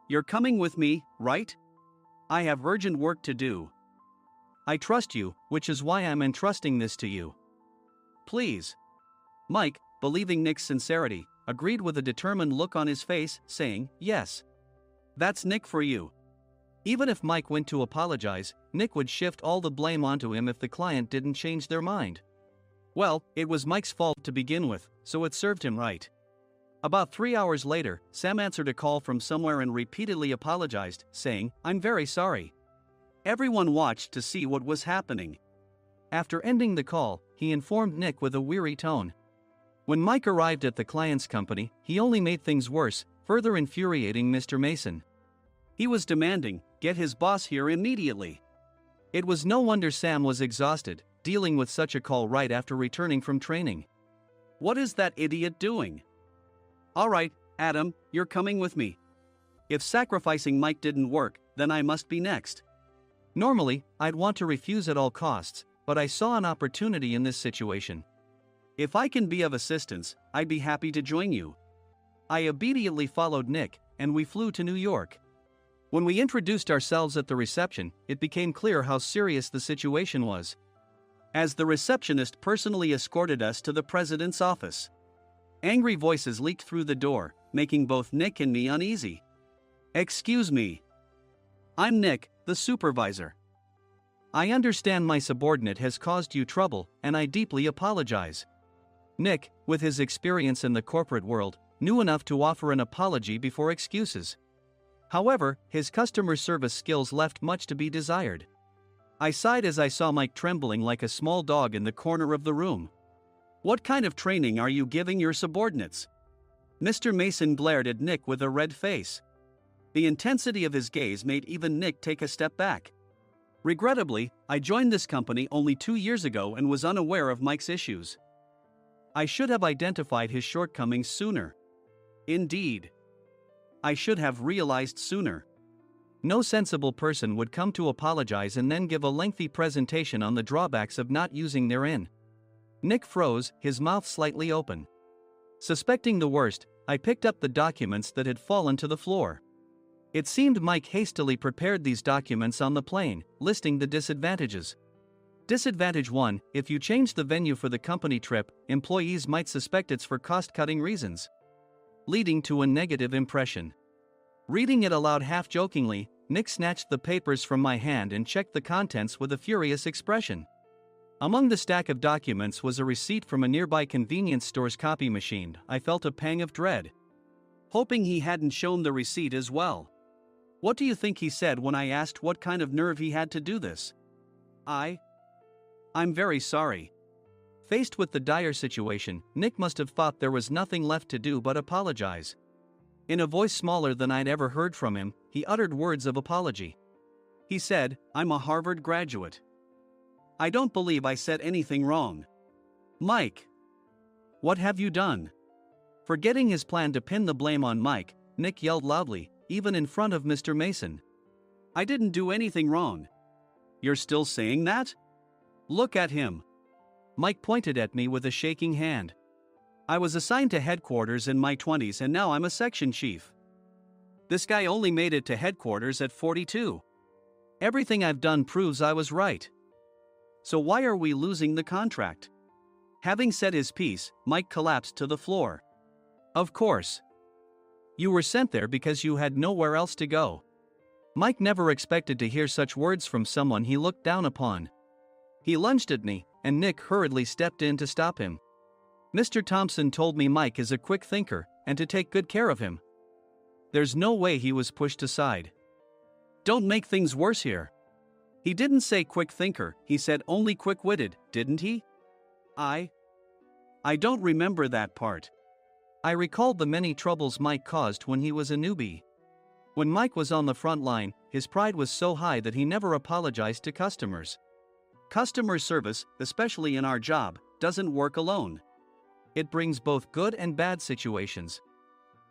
Speaker 3: You're coming with me, right? I have urgent work to do. I trust you, which is why I'm entrusting this to you. Please. Mike, believing Nick's sincerity, agreed with a determined look on his face, saying, "Yes. That's Nick for you." Even if Mike went to apologize, Nick would shift all the blame onto him if the client didn't change their mind. Well, it was Mike's fault to begin with, so it served him right. About 3 hours later, Sam answered a call from somewhere and repeatedly apologized, saying, "I'm very sorry." Everyone watched to see what was happening. After ending the call, he informed Nick with a weary tone. When Mike arrived at the client's company, he only made things worse, further infuriating Mr. Mason. He was demanding, "Get his boss here immediately." It was no wonder Sam was exhausted, dealing with such a call right after returning from training. "What is that idiot doing?" "All right, Adam, you're coming with me. If sacrificing Mike didn't work, then I must be next." Normally, I'd want to refuse at all costs, but I saw an opportunity in this situation. "If I can be of assistance, I'd be happy to join you." I immediately followed Nick, and we flew to New York. When we introduced ourselves at the reception, it became clear how serious the situation was, as the receptionist personally escorted us to the president's office. Angry voices leaked through the door, making both Nick and me uneasy. "Excuse me. I'm Nick, the supervisor. I understand my subordinate has caused you trouble, and I deeply apologize." Nick, with his experience in the corporate world, knew enough to offer an apology before excuses. However, his customer service skills left much to be desired. I sighed as I saw Mike trembling like a small dog in the corner of the room. "What kind of training are you giving your subordinates?" Mr. Mason glared at Nick with a red face. The intensity of his gaze made even Nick take a step back. Regrettably, I joined this company only 2 years ago and was unaware of Mike's issues. I should have identified his shortcomings sooner. Indeed, I should have realized sooner. No sensible person would come to apologize and then give a lengthy presentation on the drawbacks of not using their in. Nick froze, his mouth slightly open. Suspecting the worst, I picked up the documents that had fallen to the floor. It seemed Mike hastily prepared these documents on the plane, listing the disadvantages. Disadvantage 1: if you change the venue for the company trip, employees might suspect it's for cost-cutting reasons, leading to a negative impression. Reading it aloud half-jokingly, Nick snatched the papers from my hand and checked the contents with a furious expression. Among the stack of documents was a receipt from a nearby convenience store's copy machine. I felt a pang of dread, hoping he hadn't shown the receipt as well. What do you think he said when I asked what kind of nerve he had to do this? I'm very sorry." Faced with the dire situation, Nick must have thought there was nothing left to do but apologize. In a voice smaller than I'd ever heard from him, he uttered words of apology. He said, "I'm a Harvard graduate. I don't believe I said anything wrong." "Mike, what have you done?" Forgetting his plan to pin the blame on Mike, Nick yelled loudly, even in front of Mr. Mason. "I didn't do anything wrong." "You're still saying that? Look at him." Mike pointed at me with a shaking hand. "I was assigned to headquarters in my 20s and now I'm a section chief. This guy only made it to headquarters at 42. Everything I've done proves I was right. So why are we losing the contract?" Having said his piece, Mike collapsed to the floor. "Of course. You were sent there because you had nowhere else to go." Mike never expected to hear such words from someone he looked down upon. He lunged at me, and Nick hurriedly stepped in to stop him. "Mr. Thompson told me Mike is a quick thinker, and to take good care of him." There's no way he was pushed aside. "Don't make things worse here. He didn't say quick thinker, he said only quick-witted, didn't he?" I don't remember that part." I recalled the many troubles Mike caused when he was a newbie. When Mike was on the front line, his pride was so high that he never apologized to customers. Customer service, especially in our job, doesn't work alone. It brings both good and bad situations.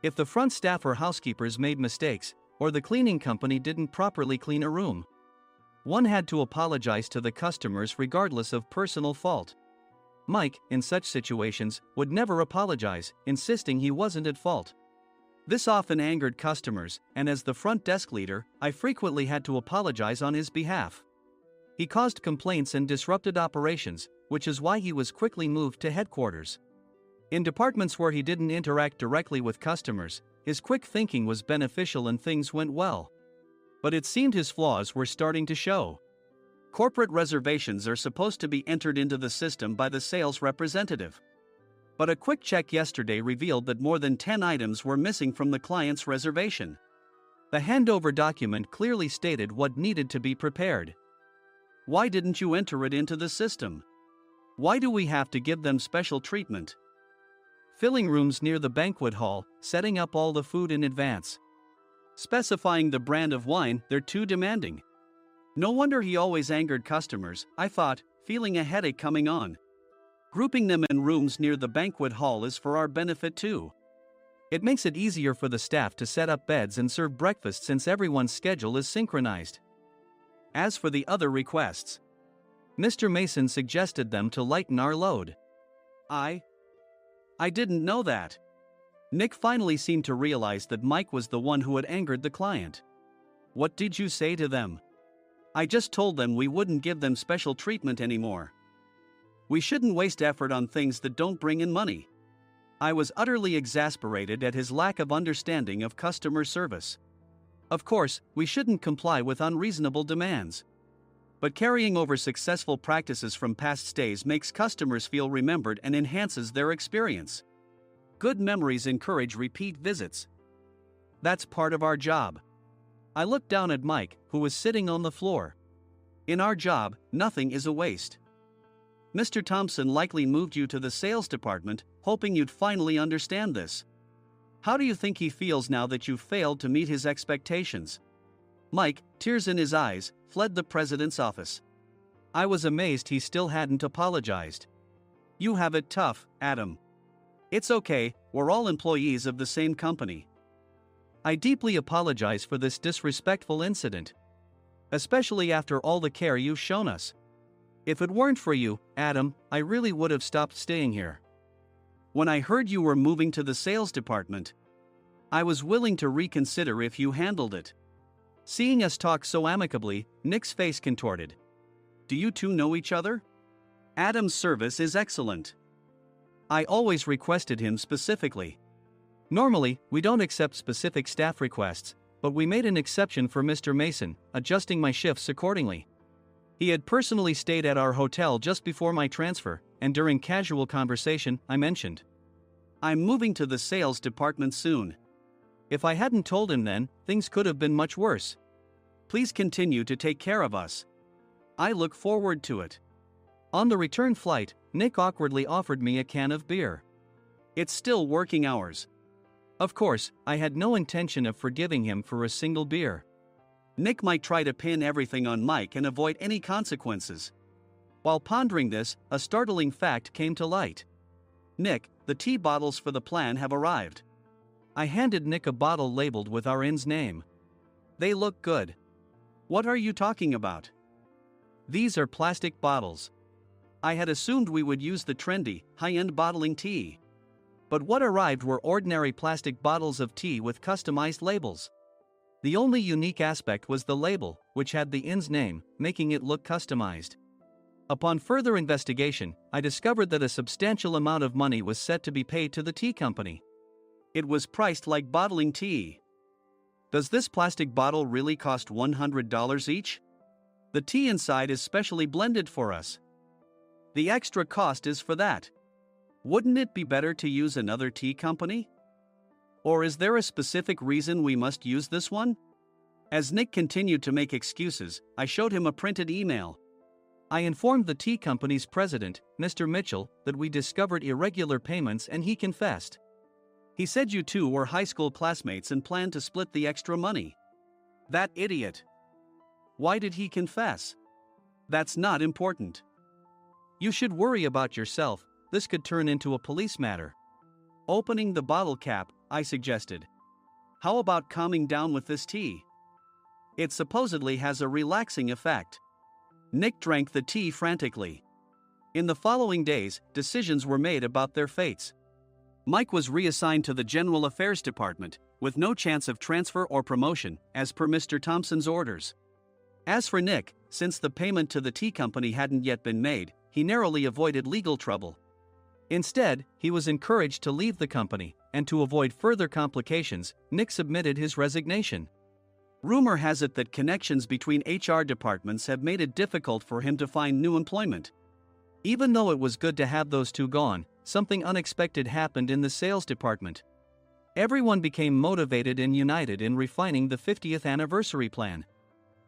Speaker 3: If the front staff or housekeepers made mistakes, or the cleaning company didn't properly clean a room, one had to apologize to the customers regardless of personal fault. Mike, in such situations, would never apologize, insisting he wasn't at fault. This often angered customers, and as the front desk leader, I frequently had to apologize on his behalf. He caused complaints and disrupted operations, which is why he was quickly moved to headquarters. In departments where he didn't interact directly with customers, his quick thinking was beneficial and things went well. But it seemed his flaws were starting to show. Corporate reservations are supposed to be entered into the system by the sales representative. But a quick check yesterday revealed that more than 10 items were missing from the client's reservation. The handover document clearly stated what needed to be prepared. Why didn't you enter it into the system? Why do we have to give them special treatment? Filling rooms near the banquet hall, setting up all the food in advance. Specifying the brand of wine, they're too demanding. No wonder he always angered customers, I thought, feeling a headache coming on. Grouping them in rooms near the banquet hall is for our benefit too. It makes it easier for the staff to set up beds and serve breakfast since everyone's schedule is synchronized. As for the other requests, Mr. Mason suggested them to lighten our load. I didn't know that. Nick finally seemed to realize that Mike was the one who had angered the client. What did you say to them? I just told them we wouldn't give them special treatment anymore. We shouldn't waste effort on things that don't bring in money. I was utterly exasperated at his lack of understanding of customer service. Of course, we shouldn't comply with unreasonable demands. But carrying over successful practices from past stays makes customers feel remembered and enhances their experience. Good memories encourage repeat visits. That's part of our job. I looked down at Mike, who was sitting on the floor. In our job, nothing is a waste. Mr. Thompson likely moved you to the sales department, hoping you'd finally understand this. How do you think he feels now that you failed to meet his expectations? Mike, tears in his eyes, fled the president's office. I was amazed he still hadn't apologized. You have it tough, Adam. It's okay, we're all employees of the same company. I deeply apologize for this disrespectful incident. Especially after all the care you've shown us. If it weren't for you, Adam, I really would have stopped staying here. When I heard you were moving to the sales department, I was willing to reconsider if you handled it. Seeing us talk so amicably, Nick's face contorted. Do you two know each other? Adam's service is excellent. I always requested him specifically. Normally, we don't accept specific staff requests, but we made an exception for Mr. Mason, adjusting my shifts accordingly. He had personally stayed at our hotel just before my transfer, and during casual conversation, I mentioned, I'm moving to the sales department soon. If I hadn't told him then, things could have been much worse. Please continue to take care of us. I look forward to it. On the return flight, Nick awkwardly offered me a can of beer. It's still working hours. Of course, I had no intention of forgiving him for a single beer. Nick might try to pin everything on Mike and avoid any consequences. While pondering this, a startling fact came to light. Nick, the tea bottles for the plan have arrived. I handed Nick a bottle labeled with our inn's name. They look good. What are you talking about? These are plastic bottles. I had assumed we would use the trendy, high-end bottling tea. But what arrived were ordinary plastic bottles of tea with customized labels. The only unique aspect was the label, which had the inn's name, making it look customized. Upon further investigation, I discovered that a substantial amount of money was set to be paid to the tea company. It was priced like bottling tea. Does this plastic bottle really cost $100 each? The tea inside is specially blended for us. The extra cost is for that. Wouldn't it be better to use another tea company? Or is there a specific reason we must use this one? As Nick continued to make excuses, I showed him a printed email. I informed the tea company's president, Mr. Mitchell, that we discovered irregular payments and he confessed. He said you two were high school classmates and planned to split the extra money. That idiot. Why did he confess? That's not important. You should worry about yourself, this could turn into a police matter. Opening the bottle cap, I suggested. How about calming down with this tea? It supposedly has a relaxing effect. Nick drank the tea frantically. In the following days, decisions were made about their fates. Mike was reassigned to the General Affairs Department, with no chance of transfer or promotion, as per Mr. Thompson's orders. As for Nick, since the payment to the tea company hadn't yet been made, he narrowly avoided legal trouble. Instead, he was encouraged to leave the company, and to avoid further complications, Nick submitted his resignation. Rumor has it that connections between HR departments have made it difficult for him to find new employment. Even though it was good to have those two gone, something unexpected happened in the sales department. Everyone became motivated and united in refining the 50th anniversary plan.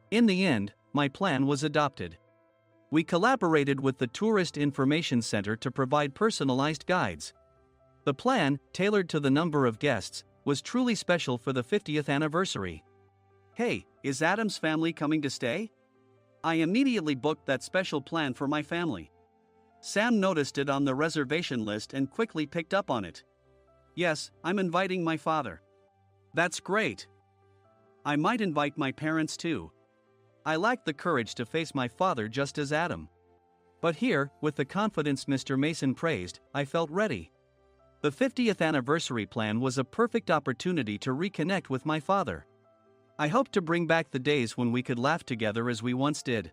Speaker 3: In the end, my plan was adopted. We collaborated with the Tourist Information Center to provide personalized guides. The plan, tailored to the number of guests, was truly special for the 50th anniversary. Hey, is Adam's family coming to stay? I immediately booked that special plan for my family. Sam noticed it on the reservation list and quickly picked up on it. Yes, I'm inviting my father. That's great. I might invite my parents too. I lacked the courage to face my father just as Adam. But here, with the confidence Mr. Mason praised, I felt ready. The 50th anniversary plan was a perfect opportunity to reconnect with my father. I hoped to bring back the days when we could laugh together as we once did.